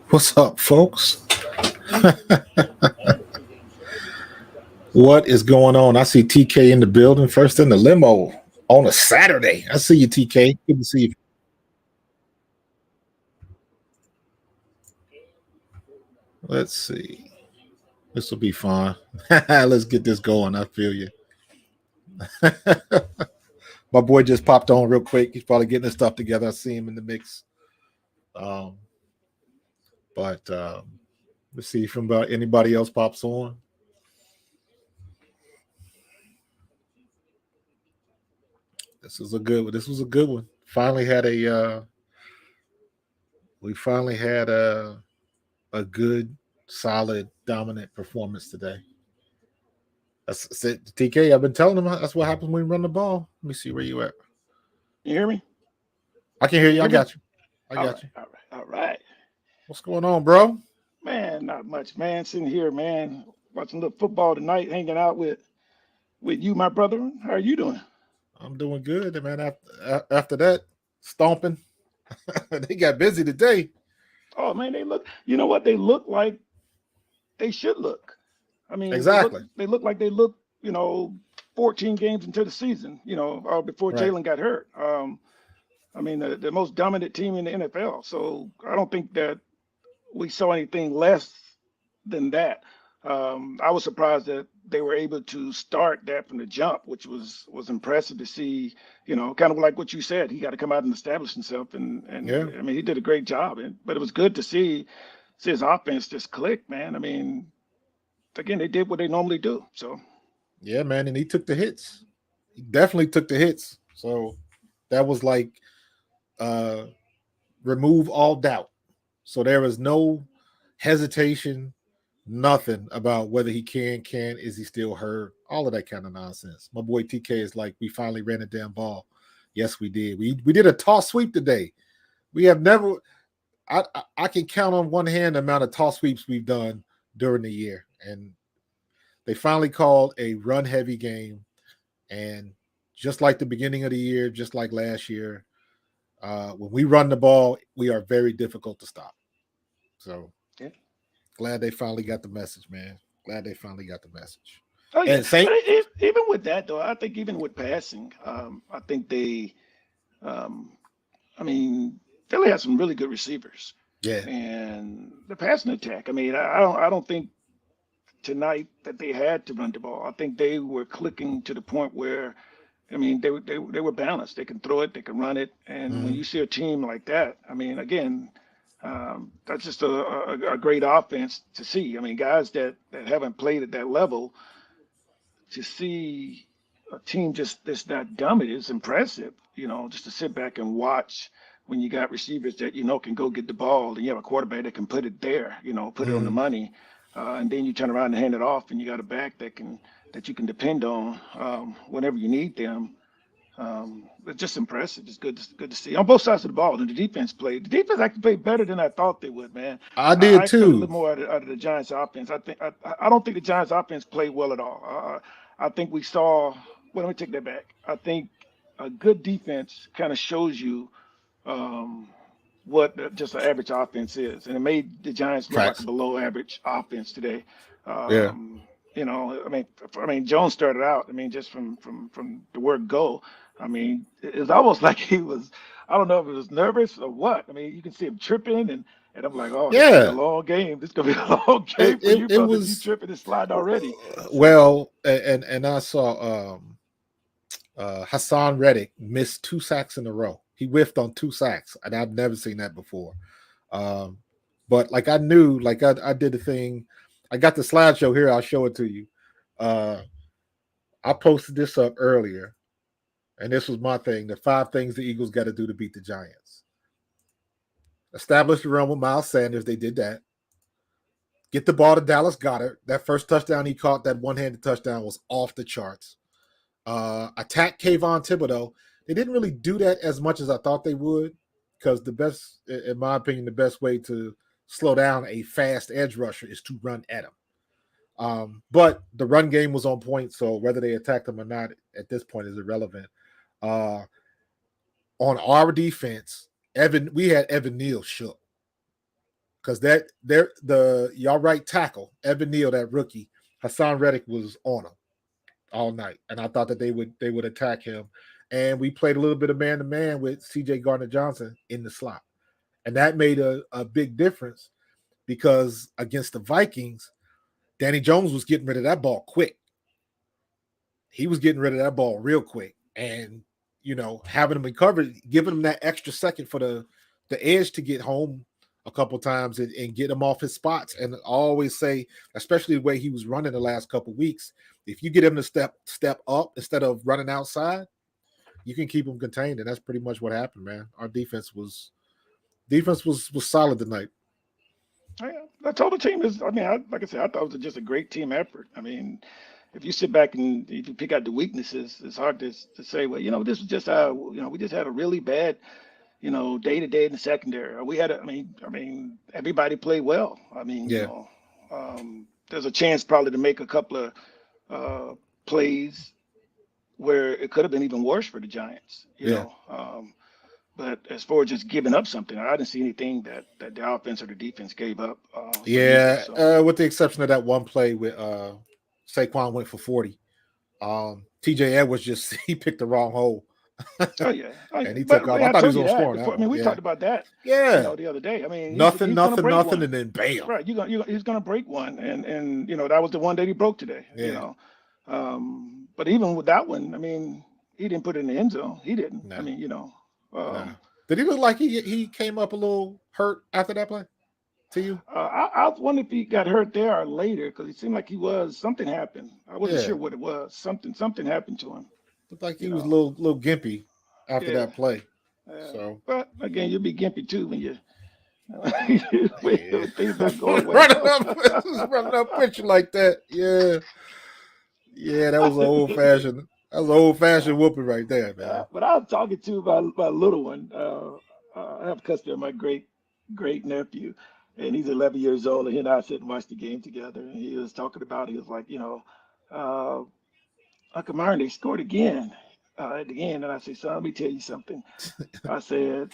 What's up, folks? What is going on? I see TK in the building, first in the limo on a Saturday. I see you, TK. Good to see you. Let's see. This will be fun. Let's get this going. I feel you. My boy just popped on real quick. He's probably getting his stuff together. I see him in the mix. But let's see if anybody else pops on. This was a good one. We finally had a good, solid, dominant performance today. That's it. TK, I've been telling them that's what happens when we run the ball. Let me see where you at. You hear me? I can hear you. I got you. All right. What's going on, bro? Man, not much, man. Sitting here, man, watching a little football tonight, hanging out with you, my brother. How are you doing? I'm doing good, man. After that, stomping. They got busy today. Oh, man, they look like they should look. I mean, exactly. They look like they look, 14 games into the season, before Right. Jalen got hurt. I mean, the most dominant team in the NFL. So I don't think that we saw anything less than that. I was surprised that they were able to start that from the jump, which was impressive to see. Kind of like what you said, he got to come out and establish himself, and Yeah. I mean, he did a great job. But it was good to see his offense just click, man. I mean, again, they did what they normally do. So yeah, man, and he took the hits. He definitely took the hits. So that was like remove all doubt. So there was no hesitation, nothing about whether he can, is he still hurt, all of that kind of nonsense. My boy TK is like, we finally ran a damn ball. Yes, we did. We did a toss sweep today. We have never, I can count on one hand the amount of toss sweeps we've done during the year. And they finally called a run heavy game. And just like the beginning of the year, just like last year, when we run the ball, we are very difficult to stop. So yeah. Glad they finally got the message, man. Glad they finally got the message. Oh yeah. And even with that though, I think even with passing, I think they, I mean, Philly has some really good receivers. Yeah. And the passing attack. I mean, I don't think tonight that they had to run the ball. I think they were clicking to the point where, I mean, they were balanced. They can throw it, they can run it, and when you see a team like that, I mean, again, that's just a great offense to see. I mean, guys that haven't played at that level, to see a team just that's that dominant is impressive. Just to sit back and watch when you got receivers that can go get the ball, and you have a quarterback that can put it there, put it on the money, and then you turn around and hand it off, and you got a back that you can depend on whenever you need them. It's just impressive. It's good to see on both sides of the ball. And the defense actually played better than I thought they would, man. I did I too. expected a little more out of the Giants offense. I don't think the Giants offense played well at all. I think we saw. Well, let me take that back. I think a good defense kind of shows you what just an average offense is, and it made the Giants look like a below average offense today. Yeah. I mean, Jones started out. I mean, just from the word go. I mean, it's almost like he was. I don't know if he was nervous or what. I mean, you can see him tripping, and I'm like, oh, this is gonna be a long game. This is gonna be a long game for you, brother. You tripping and sliding already. Well, and I saw Hassan Reddick missed 2 sacks in a row. He whiffed on 2 sacks, and I've never seen that before. But like I knew, like I did the thing. I got the slideshow here. I'll show it to you. I posted this up earlier, and this was my thing. The 5 things the Eagles got to do to beat the Giants. Establish the run with Miles Sanders. They did that. Get the ball to Dallas Goedert. That first touchdown he caught, that one-handed touchdown, was off the charts. Attack Kayvon Thibodeau. They didn't really do that as much as I thought they would, because in my opinion, the best way to slow down a fast edge rusher is to run at him. But the run game was on point, so whether they attacked them or not at this point is irrelevant. Uh, on our defense, we had Evan Neal shook because y'all right tackle Evan Neal, that rookie, Hassan Reddick was on him all night, and I thought that they would attack him, and we played a little bit of man to man with C.J. Gardner-Johnson in the slot, and that made a big difference because against the Vikings, Danny Jones was getting rid of that ball quick. He was getting rid of that ball real quick, and having him in coverage, giving him that extra second for the edge to get home a couple times and get him off his spots. And I always say, especially the way he was running the last couple weeks, if you get him to step up instead of running outside, you can keep him contained, and that's pretty much what happened, man. Our defense was solid tonight. I told the team is. I mean, like I said, I thought it was just a great team effort. I mean, if you sit back and if you pick out the weaknesses, it's hard to say, well, this was just we just had a really bad, day to day in the secondary. I mean, everybody played well. I mean, Yeah. There's a chance probably to make a couple of plays where it could have been even worse for the Giants. You know. But as far as just giving up something, I didn't see anything that the offense or the defense gave up. With the exception of that one play with Saquon went for 40. TJ Edwards he picked the wrong hole. And he took off. I thought he was going to score now. I mean, we talked about that. Yeah. The other day. I mean, nothing, and then bam. Right. He's going to break one, and that was the one that he broke today. Yeah. But even with that one, I mean, he didn't put it in the end zone. He didn't. No. I mean, Did he look like he came up a little hurt after that play to you? I was wondering if he got hurt there or later because it seemed like something happened. I wasn't sure what it was. Something happened to him. Looked like he was a little gimpy after that play. So, but again, you'll be gimpy too when you things not going well. running up with you like that. Yeah, that was an old fashioned. That was an old-fashioned whooping right there, man. But I was talking to my little one. I have custody of my great nephew, and he's 11 years old. And he and I sit and watch the game together. And he was talking about. He was like, Uncle Myron, they scored again at the end. And I said, son, let me tell you something. I said,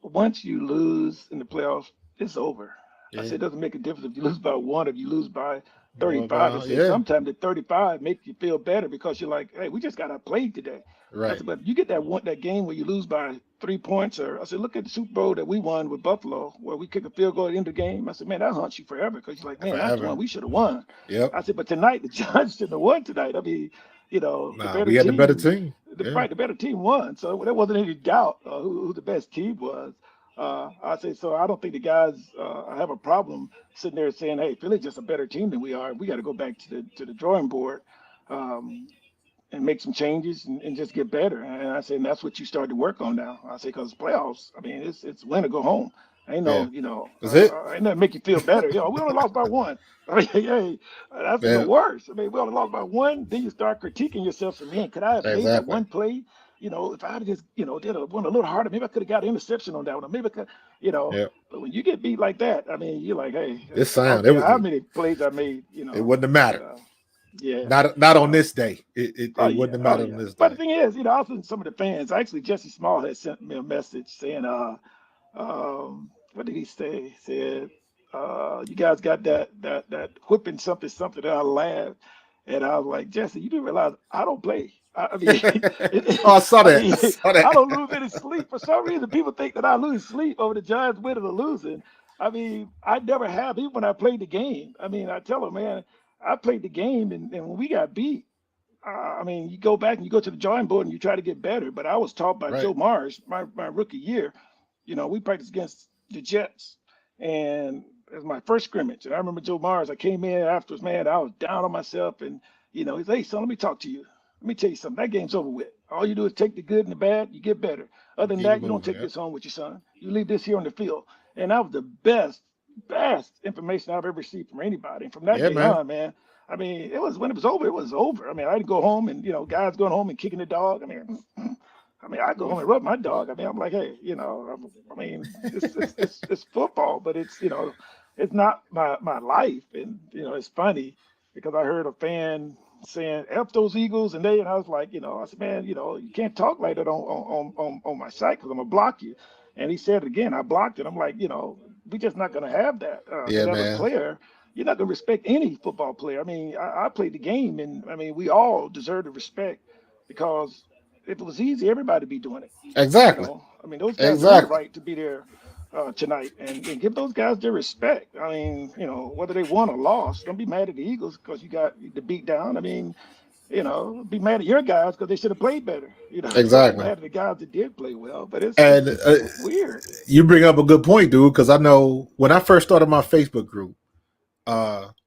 once you lose in the playoffs, it's over. I said, it doesn't make a difference if you lose by one, if you lose by 35. I said, sometimes the 35 makes you feel better because you're like, hey, we just got outplayed today. Right. I said, but you get that game where you lose by 3 points, or I said, look at the Super Bowl that we won with Buffalo, where we kick a field goal at the end of the game. I said, man, that haunts you forever because you're like, man, that's the one we should have won. Yep. I said, but tonight the Giants shouldn't have won tonight. I mean, we had the better team. The better team won, so there wasn't any doubt who the best team was. I say, so I don't think the guys have a problem sitting there saying, hey, Philly's just a better team than we are. We got to go back to the drawing board and make some changes and just get better. And I say, and that's what you start to work on now. I say, because playoffs, I mean, it's win or go home. Ain't no, Is it? Ain't nothing make you feel better. We only lost by one. I mean, hey, that's the worst. I mean, we only lost by one. Then you start critiquing yourself. And man, could I have made that one play? If I had just, did one a little harder, maybe I could have got an interception on that one. Or maybe I could, But when you get beat like that, I mean, you're like, hey, how many plays I made, it wouldn't have mattered. Not on this day. It wouldn't have mattered on this day. But the thing is, also some of the fans, actually, Jesse Small had sent me a message saying, what did he say? He said, you guys got that whipping something. And I laughed. And I was like, Jesse, you didn't realize I don't play. I mean, I saw that. I don't lose any sleep. For some reason, people think that I lose sleep over the Giants winning or losing. I mean, I never have, even when I played the game. I mean, I tell them, man, I played the game, and when we got beat, I mean, you go back and you go to the drawing board and you try to get better. But I was taught by Joe Mars, my rookie year. We practiced against the Jets, and it was my first scrimmage. And I remember Joe Mars, I came in afterwards, man, I was down on myself. And, he said, hey, son, let me talk to you. Let me tell you something. That game's over with. All you do is take the good and the bad. You get better. Other than that, you don't take this home with your son. You leave this here on the field. And that was the best information I've ever received from anybody. And from that day on, man, I mean, when it was over, it was over. I mean, I didn't go home and, guys going home and kicking the dog. I mean, I go home and rub my dog. I mean, I'm like, hey, I mean, it's football, but it's, it's not my life. And, it's funny. because I heard a fan saying "F those Eagles," and I was like, I said, man, you can't talk like that on my site because I'm gonna block you. And he said it again. I blocked it. I'm like, we just not gonna have that because Yeah, as a man. player, you're not gonna respect any football player. I mean, I played the game, and I mean, we all deserve the respect because if it was easy, everybody be doing it. Exactly. I mean, those guys earned the Exactly. right to be there tonight, and give those guys their respect. I mean, whether they won or lost, don't be mad at the Eagles because you got the beat down. I mean, be mad at your guys because they should have played better. Don't be Exactly. mad at the guys that did play well. But it's And just it's weird. you bring up a good point, dude, because I know when I first started my Facebook group,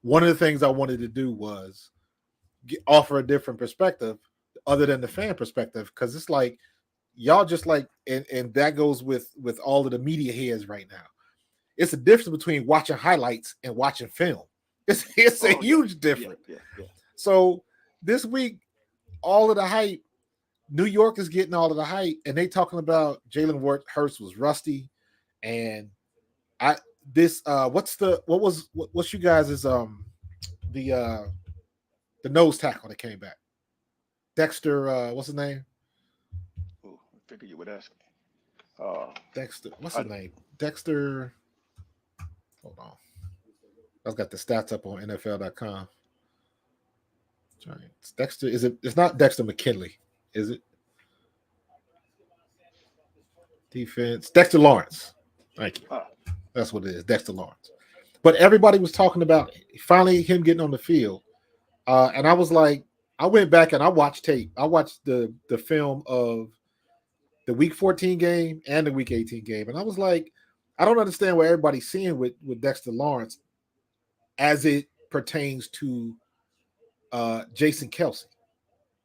one of the things I wanted to do was offer a different perspective other than the fan perspective, because it's like y'all just like, and that goes with all of the media heads right now. It's a difference between watching highlights and watching film. It's a Oh yeah, huge yeah, difference. yeah, yeah. So this week, all of the hype, New York is getting all of the hype, and they talking about Jalen Hurts was rusty, and I this what's you guys is the uh the nose tackle that came back, Dexter, what's his name? Ooh, I figured you would ask me. Uh, Dexter, what's his I, name? Dexter. Hold on, I've got the stats up on NFL.com. Giants. Dexter, is it? It's not Dexter McKinley, is it? Defense. Dexter Lawrence. Thank you. uh, That's what it is. Dexter Lawrence. But everybody was talking about finally him getting on the field, and I was like, I went back and I watched tape. I watched the film of the Week 14 game and the Week 18 game, and I was like, I don't understand what everybody's seeing with Dexter Lawrence as it pertains to Jason Kelsey,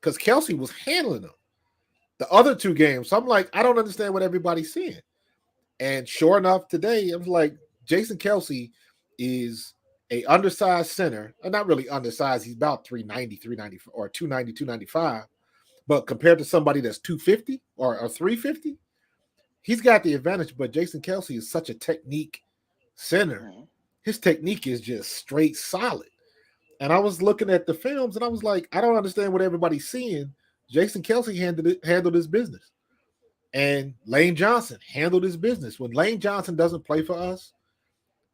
because Kelsey was handling them the other two games. So I'm like, I don't understand what everybody's seeing. And sure enough, today I was like, Jason Kelsey is a undersized center. Not really undersized. He's about 390, 390 or 290, 295. But compared to somebody that's 250 or 350, he's got the advantage. But Jason Kelsey is such a technique center. mhm. His technique is just straight solid. And I was looking at the films and I was like, I don't understand what everybody's seeing. Jason Kelsey handled his business. And Lane Johnson handled his business. When Lane Johnson doesn't play for us,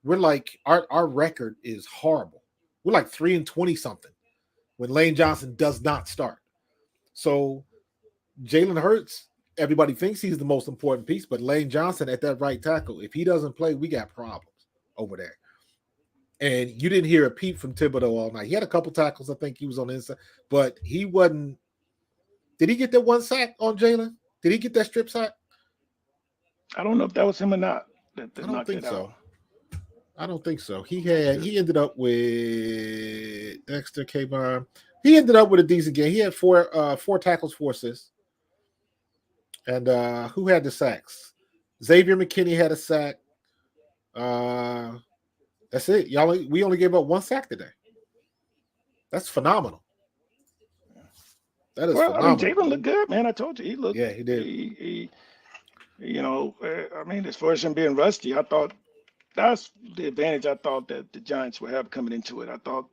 we're like, our record is horrible. We're like 3-20 something when Lane Johnson does not start. So Jalen Hurts, everybody thinks he's the most important piece, but Lane Johnson at that right tackle, if he doesn't play, we got problems over there. And you didn't hear a peep from Thibodeau all night. He had a couple tackles. I think he was on the inside, but he wasn't. Did he get that one sack on Jalen? Did he get that strip sack? I don't know if that was him or not I that don't knocked think it out. so. I don't think so. I'm not sure. He ended up with Dexter Kayvon. He ended up with a decent game. He had four tackles, 4 assists. And who had the sacks? Xavier McKinney had a sack. Uh, that's it. We only gave up one sack today. That's phenomenal. That is Well, I mean, phenomenal, Jalen looked dude. good, man. I told you he looked. Yeah, he did. I mean, as far as him being rusty, I thought that's the advantage I thought that the Giants would have coming into it. I thought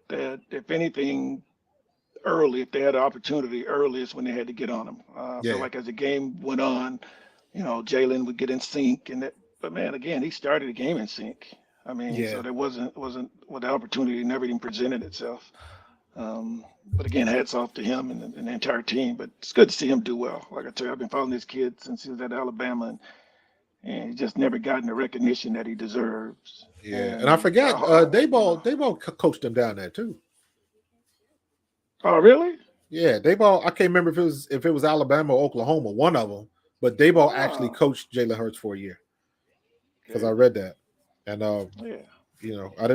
that if anything, early, if they had an opportunity early, is when they had to get on him. I feel Yeah, like as the game went on, Jalen would get in sync, but man, again, he started the game in sync. I mean, yeah, so there wasn't well, the opportunity never even presented itself. But again, hats off to him and the entire team. But it's good to see him do well. Like I tell you, I've been following this kid since he was at Alabama, and he's just never gotten the recognition that he deserves. yeah. And I And forgot, Dayball coached him down there too. oh, really? Yeah, Dayball. I can't remember if it was Alabama or Oklahoma, one of them. But Dayball actually Oh, coached Jalen Hurts for a year because I okay. read that, and Yeah. I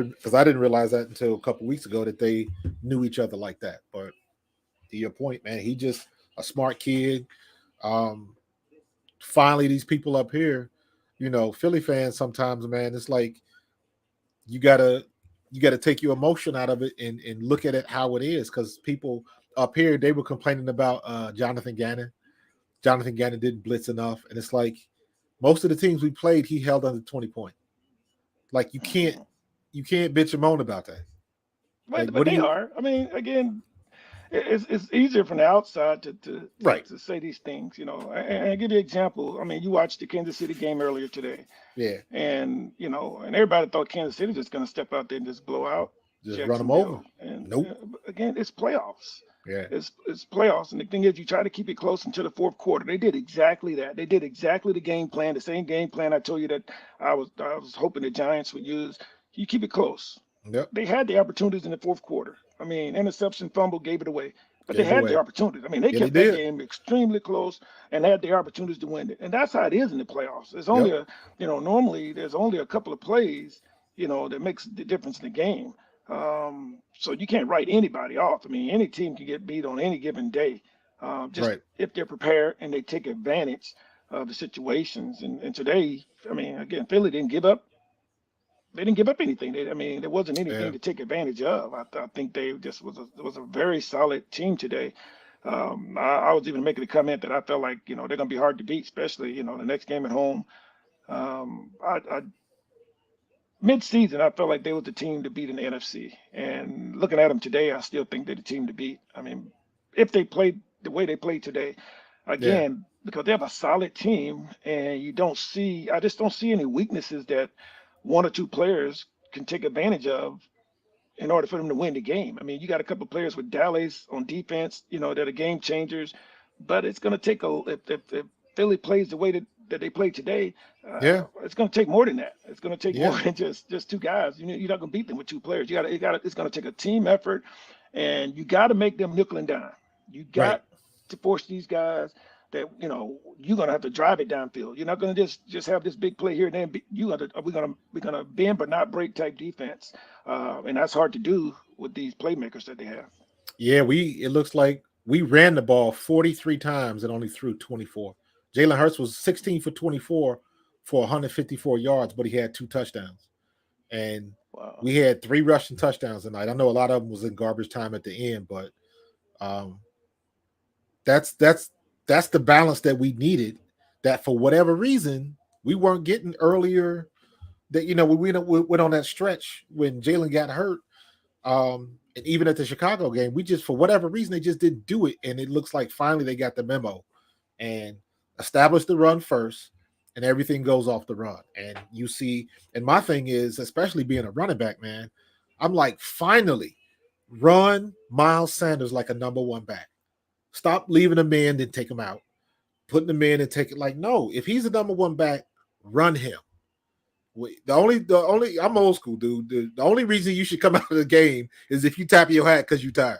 didn't realize that until a couple weeks ago that they knew each other like that. But to your point, man, he just a smart kid. Um, Finally, these people up here, Philly fans sometimes, man, it's like you gotta take your emotion out of it and look at it how it is, because people up here, they were complaining about Jonathan Gannon. Jonathan Gannon didn't blitz enough, and it's like most of the teams we played, he held under 20 points. Like Mhm. you can't bitch and moan about that. Like, But what do they you? are. I mean, again, it's easier from the outside Right. to say these things, you know. And I'll give you an example. I mean, you watched the Kansas City game earlier today, Yeah. and you know, and everybody thought Kansas City was just going to step out there and just blow out Just run them over. Jacksonville. And Nope. again, it's playoffs. Yeah. It's playoffs, and the thing is, you try to keep it close until the fourth quarter. They did exactly that. They did exactly the game plan, the same game plan I told you that I was hoping the Giants would use. You keep it close. Yep. They had the opportunities in the fourth quarter. I mean, interception, fumble, gave it away. But they Gave it had the away. opportunities. I mean, they Yeah, they kept that did. game extremely close and had the opportunities to win it. And that's how it is in the playoffs. It's only Yep. normally there's only a couple of plays, that makes the difference in the game. So you can't write anybody off. I mean, any team can get beat on any given day, just Right. if they're prepared and they take advantage of the situations. And today, I mean, again, Philly didn't give up. They didn't give up anything. I mean, there wasn't anything Yeah. to take advantage of. I think they just was a very solid team today. I was even making a comment that I felt like they're going to be hard to beat, especially the next game at home. I mid-season, I felt like they were the team to beat in the NFC. And looking at them today, I still think they're the team to beat. I mean, if they played the way they played today, Yeah. again, because they have a solid team, and I just don't see any weaknesses that one or two players can take advantage of in order for them to win the game. I mean, you got a couple of players with Dallas on defense, that are game changers, but it's going to take if Philly plays the way that they play today, Yeah. it's going to take more than that. It's going to take more Yeah. than just two guys. You're not going to beat them with two players. It's going to take a team effort, and you got to make them nickel and dime. You Right. got to force these guys that you're gonna have to drive it downfield. You're not gonna just have this big play here and then. We're gonna bend but not break type defense, and that's hard to do with these playmakers that they have. Yeah. It looks like we ran the ball 43 times and only threw 24. Jalen Hurts was 16 for 24 for 154 yards, but he had 2 touchdowns. And Wow. we had 3 rushing touchdowns tonight. I know a lot of them was in garbage time at the end, but um, that's the balance that we needed. That for whatever reason we weren't getting earlier. That we went on that stretch when Jalen got hurt, and even at the Chicago game, we just for whatever reason they just didn't do it. And it looks like finally they got the memo and established the run first, and everything goes off the run. And you see, and my thing is, especially being a running back, man, I'm like, finally, run Miles Sanders like a number one back. Stop leaving him in, then take him out. Putting him in and take it. Like, no, if he's a number one back, run him. The only I'm old school, dude. The only reason you should come out of the game is if you tap your hat because you're tired.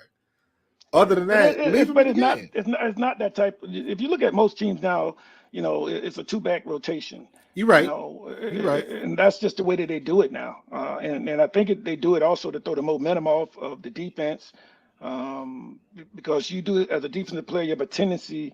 Other Yeah, than but that, leave him in the it's not game. it's not that type. If you look at most teams now, it's a two-back rotation. You're right. You're right. And that's just the way that they do it now. And I think they do it also to throw the momentum off of the defense, because you do it as a defensive player, you have a tendency,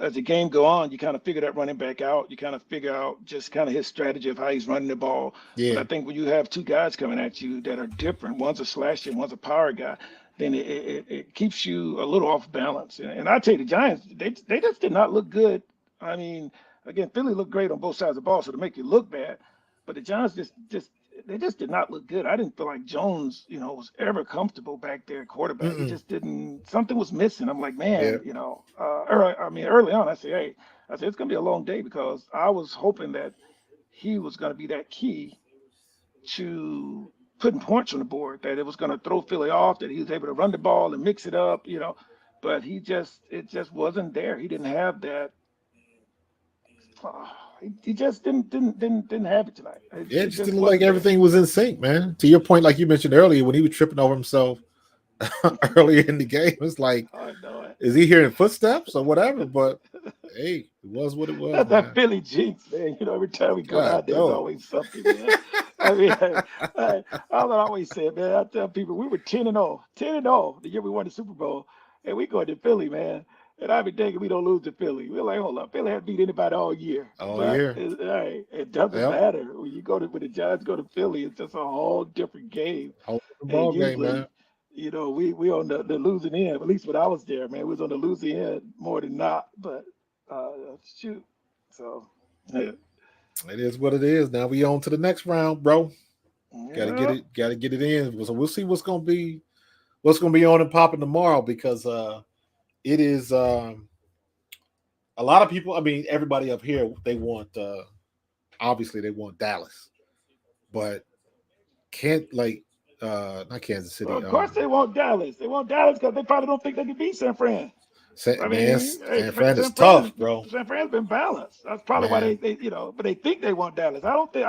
as the game go on, you kind of figure that running back out. You kind of figure out just kind of his strategy of how he's running the ball. But I Yeah. think when you have two guys coming at you that are different, one's a slasher, one's a power guy, then it keeps you a little off balance. And I tell you, the Giants, they just did not look good. I mean, again, Philly looked great on both sides of the ball, so to make you look bad. But the Giants just did not look good. I didn't feel like Jones, was ever comfortable back there at quarterback. He Mm-mm. just didn't. Something was missing. I'm like, Yeah. man, early on, I said it's gonna be a long day because I was hoping that he was gonna be that key to putting points on the board. That it was gonna throw Philly off. That he was able to run the ball and mix it up. But it just wasn't there. He didn't have that. Uh, he just didn't have it tonight. Yeah, it It just just didn't look like wasn't there. everything was in sync, man. To your point, like you mentioned earlier, when he was tripping over himself earlier in the game, it's like, I know it. is he hearing footsteps or whatever? But hey, it was what it was, That's that man. Philly jinx, man. Every time we go God, down there, there's no. always something, man. I mean, I always said, man, I tell people we were 10-0, 10-0 the year we won the Super Bowl, and we going to Philly, man. And I be thinking we don't lose to Philly. We're like, hold up, Philly hasn't beat anybody all year. All But year. it doesn't Yep. matter. When the Giants go to Philly, it's just a whole different game. Whole different And ball game, man. usually, we on the losing end. At least when I was there, man, we was on the losing end more than not. But shoot, so yeah. It is what it is. Now we on to the next round, bro. Got to Yeah. get it in. So we'll see what's gonna be on and popping tomorrow because it is a lot of people. I mean, everybody up here they want obviously they want Dallas, but can't like not Kansas Well, City. of course they want Dallas. They want Dallas because they probably don't think they can beat San Fran. I Man, mean, hey, San Fran is San tough, bro. Fran's been balanced. That's probably why Man, but they think they want Dallas. I don't think.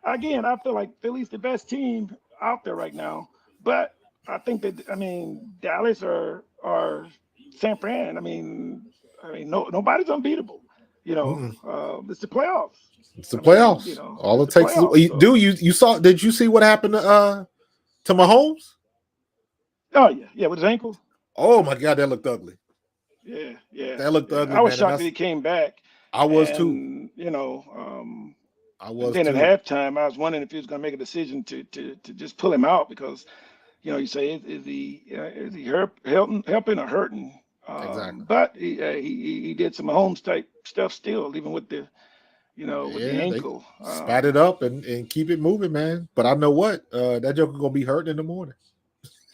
Again, I feel like Philly's the best team out there right now. But I think that Dallas or San Fran. No, nobody's unbeatable. mm-mm. It's the playoffs. It's the playoffs. All It's it the takes is playoffs. So. you saw? Did you see what happened to Mahomes? Oh yeah, with his ankle. Oh my God, that looked ugly. Yeah, yeah, That looked yeah. ugly, I was man. And shocked that he came back. I was too. And I and was then at too. halftime, I was wondering if he was going to make a decision to just pull him out because you say is he helping or hurting? Exactly. But he did some Mahomes type stuff still, even with the with the Yeah, they ankle. spat it up and keep it moving, man. But I know what that joker gonna be hurting in the morning.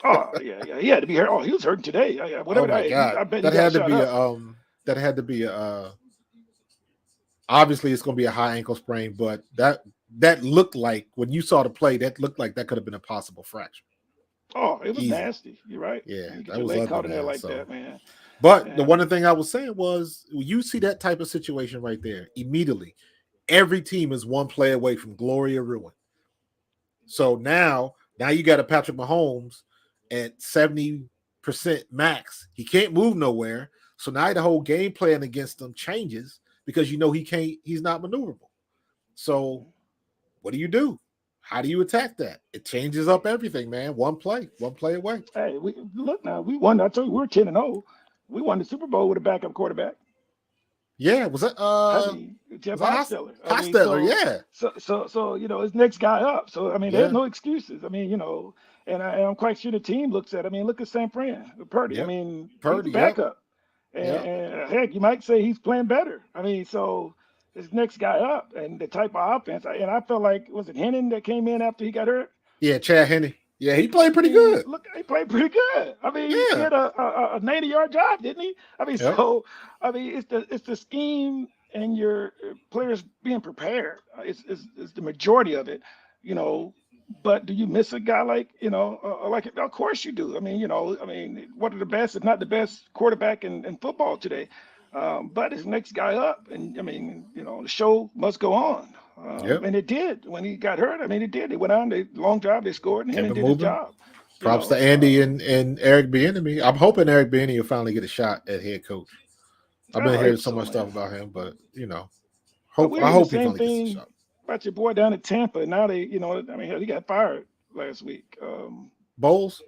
Oh yeah, he had to be hurt. Oh, he was hurting today. Oh Whatever my God, I bet he that got had to shot be up. a obviously it's gonna be a high ankle sprain, but that looked like when you saw the play, that looked like that could have been a possible fracture. Oh, it was Easy. nasty. You're right. Yeah, When you get that your was leg ugly, caught in there man. like So that, man. but the one And thing I was saying was when you see that type of situation right there, immediately every team is one play away from glory or ruin. So now you got a Patrick Mahomes at 70% max. He can't move nowhere. So now the whole game plan against him changes because he's not maneuverable. So what do? How do you attack that? It changes up everything, man. One play away. hey, we look now. We won. I told you we were 10-0. We won the Super Bowl with a backup quarterback. Yeah, I mean, Jeff was that Hostetler. Hostetler? Yeah, His next guy up. So there's yeah, no excuses. And I'm quite sure the team looks at. Look at San Fran, Purdy. yep. He's the Purdy, yep, backup, yep. and heck, you might say he's playing better. So his next guy up, and the type of offense. And I felt like was it Hennon that came in after he got hurt? Yeah, Chad Henne. Yeah, he played pretty good. Look, he played pretty good. He Yeah, had a 90-yard drive, didn't he? yep. It's the scheme and your players being prepared. It's the majority of it, you know. But do you miss a guy like of course you do. One of the best, if not the best, quarterback in football today. But his next guy up, and the show must go on. Yep. And it did when he got hurt. It did. They went on, long drive, they scored, and Kept Hennon it did his moving. job. Props to Andy and Eric Bieniemy. I'm hoping Eric Bieniemy will finally get a shot at head coach. I've been I hearing hope so so, much man. stuff about him, but But we're I hearing the hope he same finally gets a thing shot. about your boy down in Tampa. Now hell, he got fired last week. Bowles?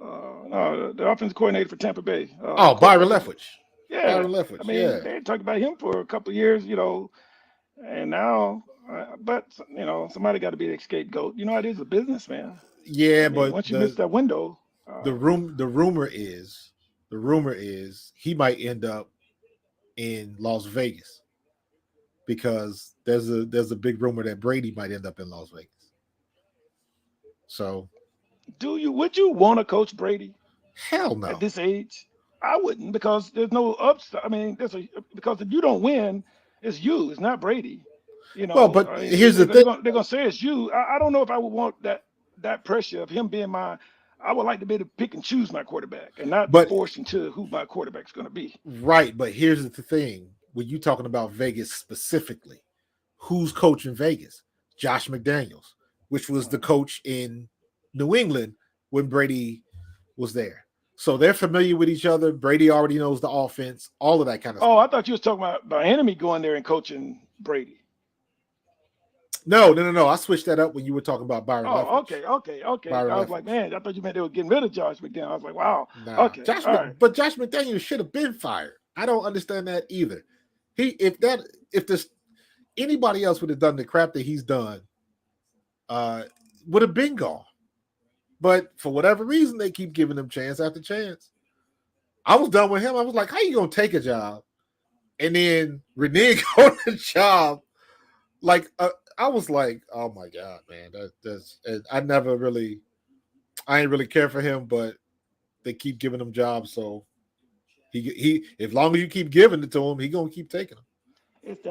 No, the offensive coordinator for Tampa Bay. Oh, Byron Leftwich. Yeah. Byron Leftwich. Yeah. They talked about him for a couple of years, and now, but somebody got to be the scapegoat. It is a business, man. Yeah, but Once you miss that window, the rumor is he might end up in Las Vegas because there's a big rumor that Brady might end up in Las Vegas. So would you want to coach Brady hell no. at this age? I wouldn't, because there's no upside. Because if you don't win, it's you. It's not Brady. Well, but here's the thing. They're gonna say it's you. I don't know if I would want that pressure of him being my. I would like to be able to pick and choose my quarterback and not be forced into who my quarterback's going to be. Right, but here's the thing. When you talking about Vegas specifically, who's coaching Vegas? Josh McDaniels, which was the coach in New England when Brady was there. So they're familiar with each other. Brady already knows the offense, all of that kind of stuff. Oh, I thought you was talking about enemy going there and coaching Brady. No. I switched that up when you were talking about Byron. Oh, Leftwich. okay. Byron I was Leftwich. like, man, I thought you meant they were getting rid of Josh McDaniels. I was like, wow. Nah. Okay. But Josh McDaniels should have been fired. I don't understand that either. If this anybody else would have done the crap that he's done, would have been gone. But for whatever reason, they keep giving him chance after chance. I was done with him. I was like, how you gonna take a job and then renege on the job like I was like, oh my god, man, that's and I ain't really care for him, but they keep giving him jobs, so he as long as you keep giving it to him, he gonna keep taking them. It's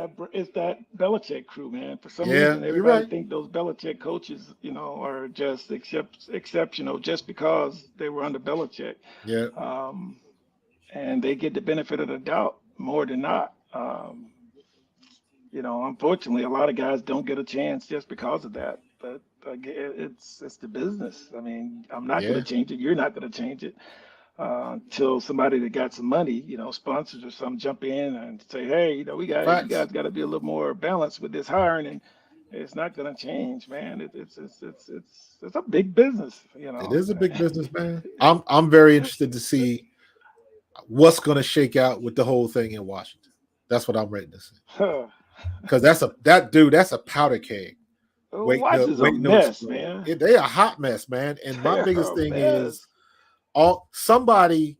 that Belichick crew, man. For some Yeah, reason, you're everybody right. think those Belichick coaches, are just exceptional just because they were under Belichick, Yeah, um, and they get the benefit of the doubt more than not. Unfortunately, a lot of guys don't get a chance just because of that. But again, it's the business. I mean, I'm not going to yeah, change it. You're not going to change it until somebody that got some money, sponsors or some jump in and say, hey, you facts. guys got to be a little more balanced with this hiring, and it's not going to change, man. It's a big business, It is a big business, man. I'm very interested to see what's gonna shake out with the whole thing in Washington. That's what I'm ready to see. Because that's a powder keg Watch is a waiting to mess, explode. man. They a hot mess, man. And my They're biggest a thing is mess. all somebody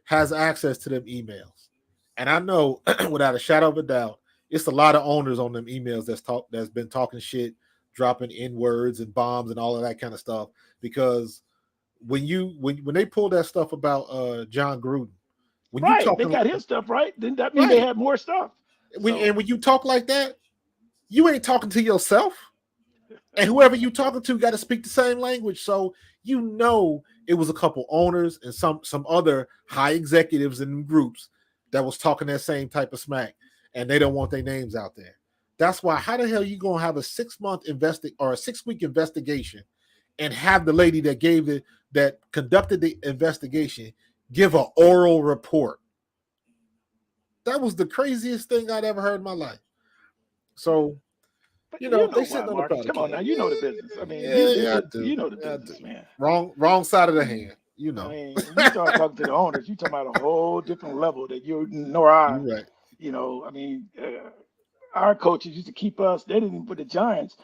has access to them emails. And I know without a shadow of a doubt, it's a lot of owners on them emails that's been talking shit, dropping N words and bombs and all of that kind of stuff. Because when they pulled that stuff about John Gruden, when you Right, they talking got his stuff right. Then that mean they right, had more stuff. So when you talk like that, you ain't talking to yourself. And whoever you talking to got to speak the same language. So it was a couple owners and some other high executives in groups that was talking that same type of smack, and they don't want their names out there. That's why. How the hell you gonna have a 6 month or a 6 week investigation, and have the lady that conducted the investigation give an oral report? That was the craziest thing I'd ever heard in my life. So but you know they why, sitting on the Marcus? powder Come on keg. now, you know the business. I mean, Yeah, yeah, I do. you know the Yeah, I do. business, man. Wrong side of the Mm. hand. I mean, when you start talking to the owners, you talking about a whole different level that you nor I. You're right. I mean, our coaches used to keep us. They didn't with the Giants.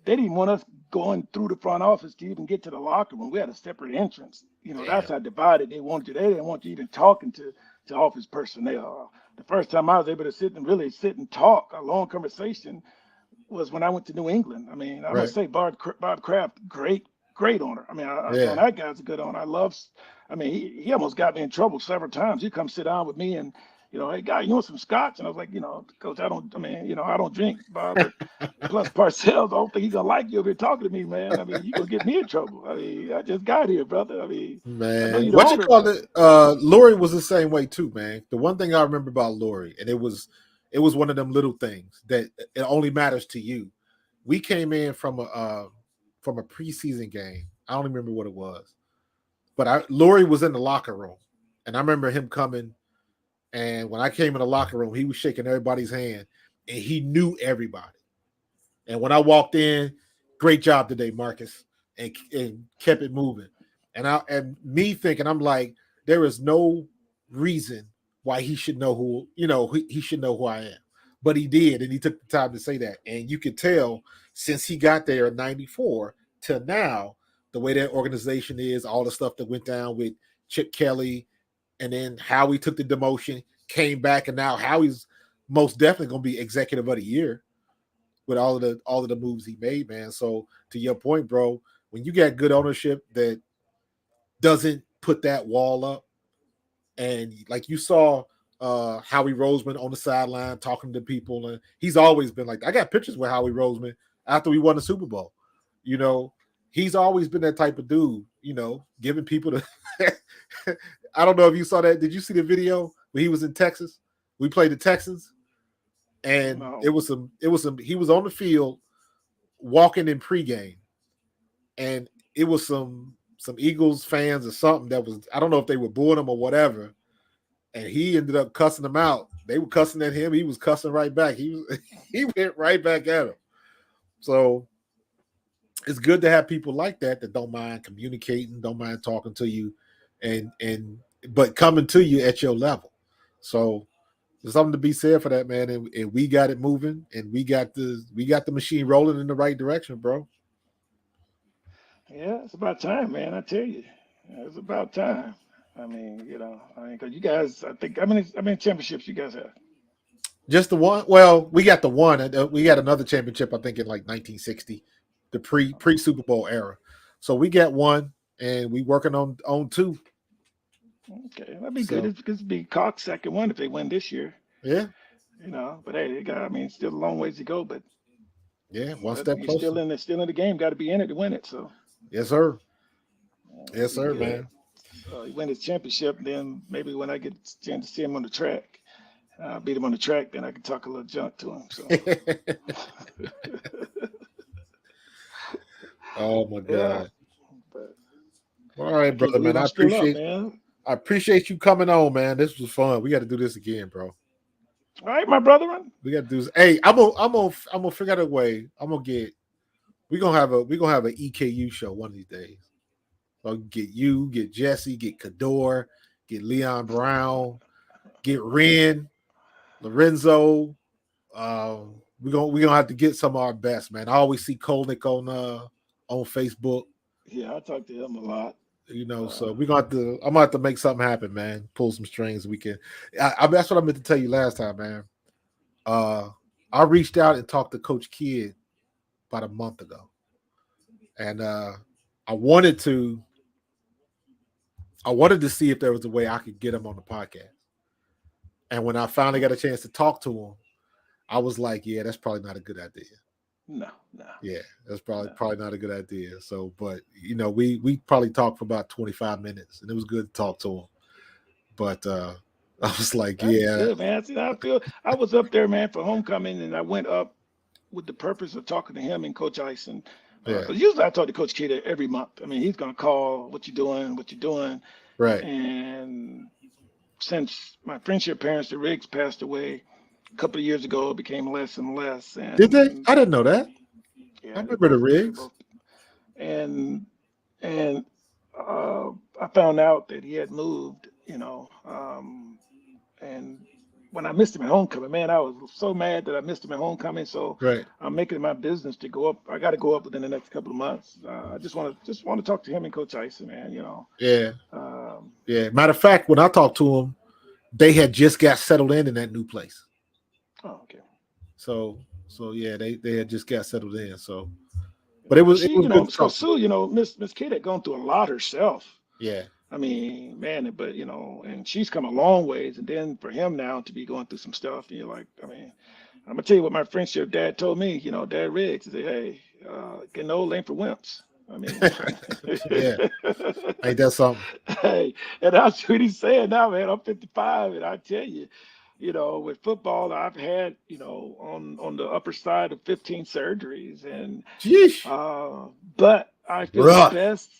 They didn't want us going through the front office to even get to the locker room. We had a separate entrance. That's Damn. how divided they wanted you. They didn't want you even talking to office personnel. The first time I was able to sit and talk a long conversation was when I went to New England. I mean, I Right. must say, Bob Kraft, great owner. I mean, I Yeah. told him that guy's a good owner. I mean, he almost got me in trouble several times. He'd come sit down with me and, hey, guy, you want some scotch? And I was like, Coach, I don't drink, Bob, but plus Parcells, I don't think he's going to like you if you're talking to me, man. I mean, you're going to get me in trouble. I mean, I just got here, brother. I mean, I know Man. you're the What you owner, call but it? Lori was the same way too, man. The one thing I remember about Lori, and it was one of them little things that it only matters to you. We came in from a preseason game. I don't remember what it was. But Lori was in the locker room. And I remember him coming. And when I came in the locker room, he was shaking everybody's hand and he knew everybody. And when I walked in, great job today, Marcus, and kept it moving. And me thinking, I'm like, there is no reason why he should know he should know who I am. But he did, and he took the time to say that. And you could tell since he got there in '94 to now, the way that organization is, all the stuff that went down with Chip Kelly, and then how he took the demotion, came back, and now Howie's most definitely going to be executive of the year with all of the moves he made, man. So to your point, bro, when you got good ownership that doesn't put that wall up, and like you saw Howie Roseman on the sideline talking to people, and he's always been like that. I got pictures with Howie Roseman after we won the Super Bowl. You know, he's always been that type of dude. Giving people the. I don't know if you saw that. Did you see the video when he was in Texas? We played the Texans, and no. it was some. He was on the field walking in pregame, and it was some Eagles fans or something that was, I don't know if they were booing him or whatever, and he ended up cussing them out. They were cussing at him. He was cussing right back. He went right back at him. So it's good to have people like that don't mind communicating, don't mind talking to you, and but coming to you at your level. So there's something to be said for that, man. And we got it moving, and we got the machine rolling in the right direction, bro. Yeah, it's about time, man. I tell you, it's about time. I mean, because you guys, I think, how many championships you guys have? Just the one. Well, we got the one, and we got another championship. I think in like 1960, the pre Super Bowl era. So we got one, and we working on two. Okay, that'd be good. So It's be Cox second one if they win this year. yeah, But hey, they got. I mean, still a long ways to go, yeah, one but step you're closer. still in the game. Got to be in it to win it. So Yes, sir. that'd Yes, be sir, good. man. He win his championship, then maybe when I get a chance to see him on the track, beat him on the track, then I can talk a little junk to him. So Oh my yeah, God. but All I right, can't brother, believe man. I'm still up, man. I appreciate you coming on, man. This was fun. We got to do this again, bro. All right, my brother. We got to do this. Hey, I'm gonna figure out a way. I'm gonna get. We gonna have an EKU show one of these days. So get you, get Jesse, get Cador, get Leon Brown, get Ren, Lorenzo. We gonna have to get some of our best, man. I always see Kolnick on Facebook. Yeah, I talk to him a lot. So Uh, we're gonna have to. I'm gonna have to make something happen, man. Pull some strings. We can. That's what I meant to tell you last time, man. Uh, I reached out and talked to Coach Kidd about a month ago, and I wanted to. I wanted to see if there was a way I could get him on the podcast. And when I finally got a chance to talk to him, I was like, "Yeah, that's probably not a good idea." no, no, Yeah, that's no. probably not a good idea. So, but we probably talked for about 25 minutes, and it was good to talk to him. But I was like, That'd be yeah, good, man. See, I was up there, man, for homecoming, and I went up with the purpose of talking to him and Coach Ison. yeah, Because usually I talk to Coach Kidd every month. I mean, he's gonna call, what you doing, right. and since my friendship parents, the Riggs, passed away a couple of years ago, it became less and less. Did they? And I didn't know that. I yeah, remember the they Riggs. both, and and uh, I found out that he had moved, and when I missed him at homecoming, man, I was so mad that I missed him at homecoming. So Right. I'm making it my business to go up. I got to go up within the next couple of months. I just want to talk to him and Coach Ison, man. Yeah. Um, Yeah. Matter of fact, when I talked to him, they had just got settled in that new place. oh, okay. So yeah, they had just got settled in. So, but it But was it she, was good to so talk to him. Sue, Miss Kate had gone through a lot herself. Yeah. I mean, man, but and she's come a long ways. And then for him now to be going through some stuff, you're like, I mean, I'm gonna tell you what my friendship dad told me. Dad Riggs, he said, "Hey, getting old ain't for wimps." I mean, Yeah. Ain't that something? hey, and that's what he's saying now, man. I'm 55, and I tell you, with football, I've had, on the upper side of 15 surgeries, and Jeez. but I feel the Rough. best.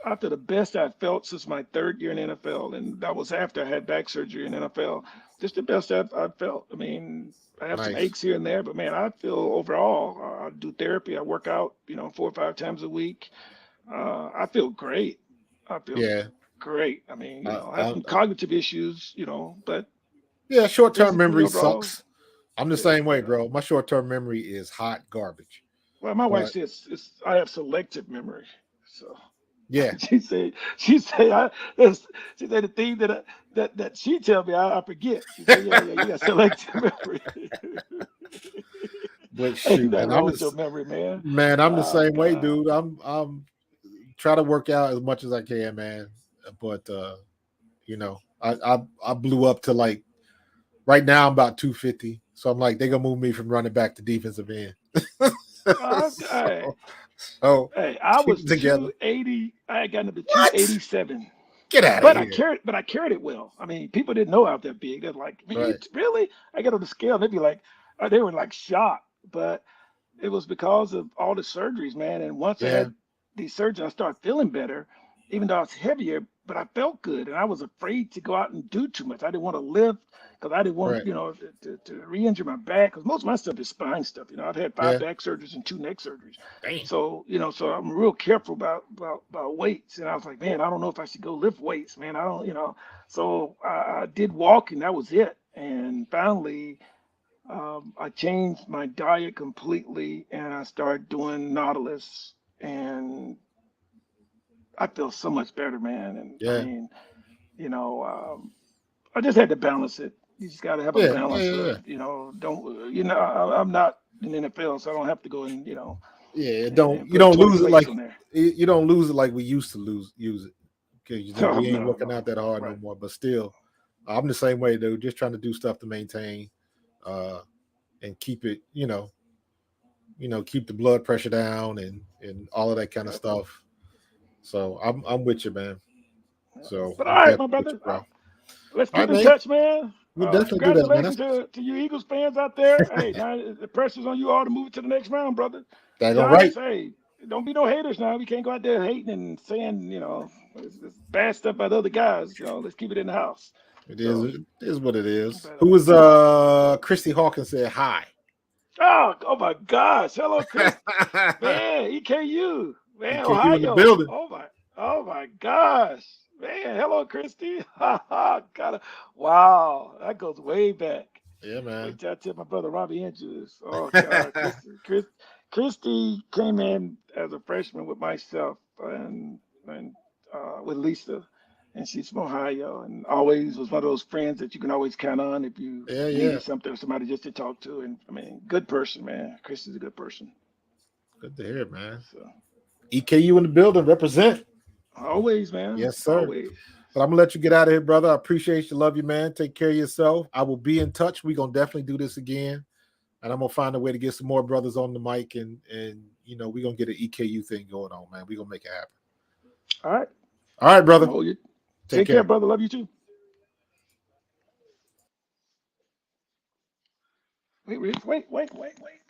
I feel the best I've felt since my third year in the NFL, and that was after I had back surgery in the NFL. Just the best I've felt. I mean, I have some Nice. aches here and there, but man, I feel overall. I do therapy. I work out, 4 or 5 times a week. I feel great. I feel Yeah. great. I mean, I, I have I, some cognitive issues, but yeah. Short term physically memory overall, sucks. I'm the yeah, same way, yeah. bro. My short term memory is hot garbage. Well, my wife But says I have selective memory, so. yeah, She said, she said the thing that she tell me, I forget. She said, yeah, you got selective memory. but Ain't shoot, nothing wrong with your memory, man. man, I'm the Oh same way, God. dude. I'm try to work out as much as I can, man. But I blew up to like right now I'm about 250. So I'm like, they gonna move me from running back to defensive end. Hey, so, so hey, I keep was it together. 280. I had gotten up to What? 287. Get out of But I here. carried, but I carried it well. I mean, people didn't know I was that big. They're like, man, Right. really? I get on the scale, and they'd be like, they were like shocked. But it was because of all the surgeries, man. And once I Yeah. had these surgeries, I started feeling better, even though I was heavier, but I felt good. And I was afraid to go out and do too much. I didn't want to lift because I didn't want, Right. to re-injure my back. Because most of my stuff is spine stuff. I've had five Yeah. back surgeries and 2 neck surgeries. Damn. So, so I'm real careful about weights. And I was like, man, I don't know if I should go lift weights, man. I don't, So I did walk and that was it. And finally, I changed my diet completely and I started doing Nautilus and I feel so much better, man. And I Yeah. mean, I just had to balance it. You just got to have a Yeah, balance yeah, yeah. of, I'm not in the NFL, so I don't have to go and, Yeah, and you put don't 20 lose it like plays on there. you don't lose it like we used to use it. Okay, No, we ain't no, working no. out that hard no Right. more. But still, I'm the same way, dude. Just trying to do stuff to maintain, and keep it, keep the blood pressure down and all of that kind of Yep. stuff. So I'm with you, man. So But all I'm right, definitely my with brother, you, bro. let's All keep right, in man. touch, man. We'll definitely do that, man. Congratulations to you Eagles fans out there. Hey, now the pressure's on you all to move to the next round, brother. That's all right. Giants, hey, don't be no haters now. We can't go out there hating and saying, it's bad stuff about other guys. Let's keep it in the house. So, It is what it is. but, Who was Christy Hawkins said hi. oh my gosh. Hello, Chris. Man, EKU. Man, EKU in the Ohio. building. Oh my gosh. Man, hello, Christy. Wow, that goes way back. Yeah, man. Wait till I tell my brother Robbie Andrews. Oh God, Christy came in as a freshman with myself and with Lisa, and she's from Ohio, and always was one of those friends that you can always count on if you Yeah, yeah. needed something, somebody just to talk to. And I mean, good person, man. Christy's a good person. Good to hear, man. So EKU in the building, represent. always, man, Yes, sir. always. But I'm gonna let you get out of here, brother. I appreciate you, love you, man. Take care of yourself. I will be in touch. We're gonna definitely do this again. And I'm gonna find a way to get some more brothers on the mic and we're gonna get an EKU thing going on, man. We're gonna make it happen. All right. All right, brother. Hold you. Take Take care, care. brother. Love you too. Wait.